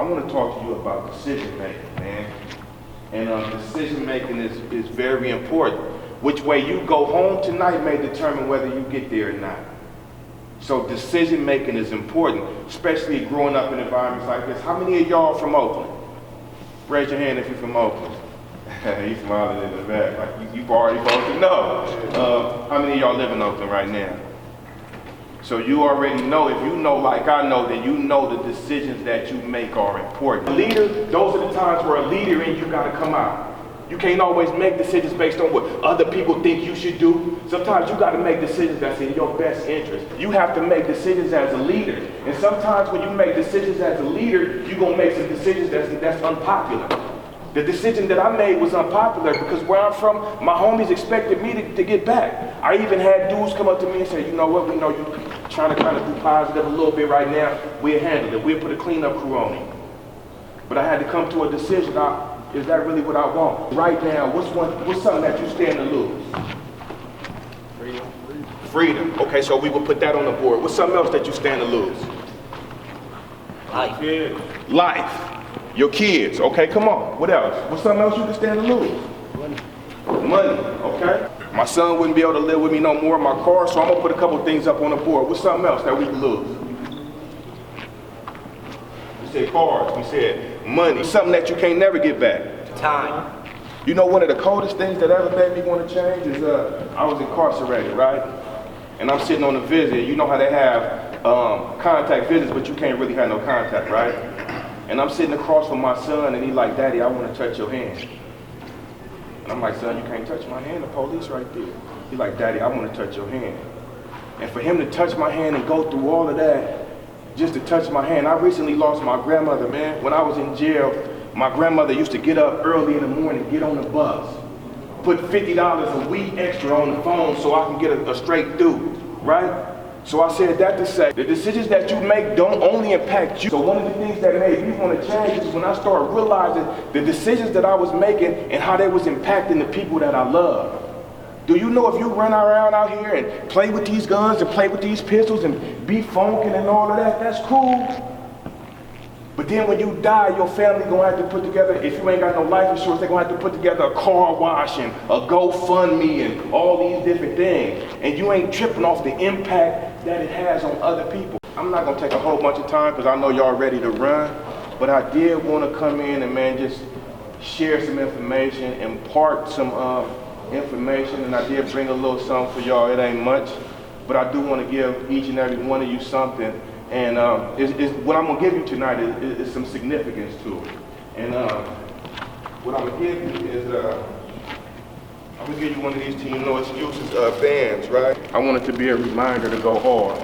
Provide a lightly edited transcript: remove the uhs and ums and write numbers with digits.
want to talk to you about decision making, man. And decision making is very important. Which way you go home tonight may determine whether you get there or not. So decision making is important, especially growing up in environments like this. How many of y'all from Oakland? Raise your hand if you're from Oakland. He's smiling in the back like you've already supposed to know. How many of y'all live in Oakland right now? So you already know, if you know like I know, then you know the decisions that you make are important. A leader, those are the times where a leader in you gotta come out. You can't always make decisions based on what other people think you should do. Sometimes you gotta make decisions that's in your best interest. You have to make decisions as a leader. And sometimes when you make decisions as a leader, you're gonna make some decisions that's unpopular. The decision that I made was unpopular because where I'm from, my homies expected me to get back. I even had dudes come up to me and say, you know what, we know you trying to kind of do positive a little bit right now. We'll handle it. We'll put a cleanup crew on it. But I had to come to a decision. Is that really what I want? Right now, what's something that you stand to lose? Freedom. Freedom. Okay, so we will put that on the board. What's something else that you stand to lose? Life. Life. Your kids. Okay, come on. What else? What's something else you can stand to lose? Money. Okay. My son wouldn't be able to live with me no more in my car, so I'm gonna put a couple things up on the board. What's something else that we can lose? We said cars. We said money. Something that you can't never get back. Time. You know, one of the coldest things that ever made me want to change is I was incarcerated, right? And I'm sitting on a visit. You know how they have contact visits, but you can't really have no contact, right? And I'm sitting across from my son, and he's like, Daddy, I want to touch your hand. And I'm like, son, you can't touch my hand. The police right there. He's like, Daddy, I want to touch your hand. And for him to touch my hand and go through all of that, just to touch my hand. I recently lost my grandmother, man. When I was in jail, my grandmother used to get up early in the morning, get on the bus, put $50 a week extra on the phone so I can get a straight through, right? So I said that to say, the decisions that you make don't only impact you. So one of the things that made me want to change is when I started realizing the decisions that I was making and how they was impacting the people that I love. Do you know if you run around out here and play with these guns and play with these pistols and be funkin' and all of that, that's cool. But then when you die, your family gonna have to put together, if you ain't got no life insurance, they're gonna have to put together a car wash and a GoFundMe and all these different things. And you ain't tripping off the impact that it has on other people. I'm not gonna take a whole bunch of time because I know y'all ready to run, but I did wanna come in and man, just share some information, impart some information, and I did bring a little something for y'all. It ain't much, but I do wanna give each and every one of you something. And what I'm going to give you tonight is some significance to it. And what I'm going to give you is, I'm going to give you one of these Team No Excuses bands, right? I want it to be a reminder to go hard.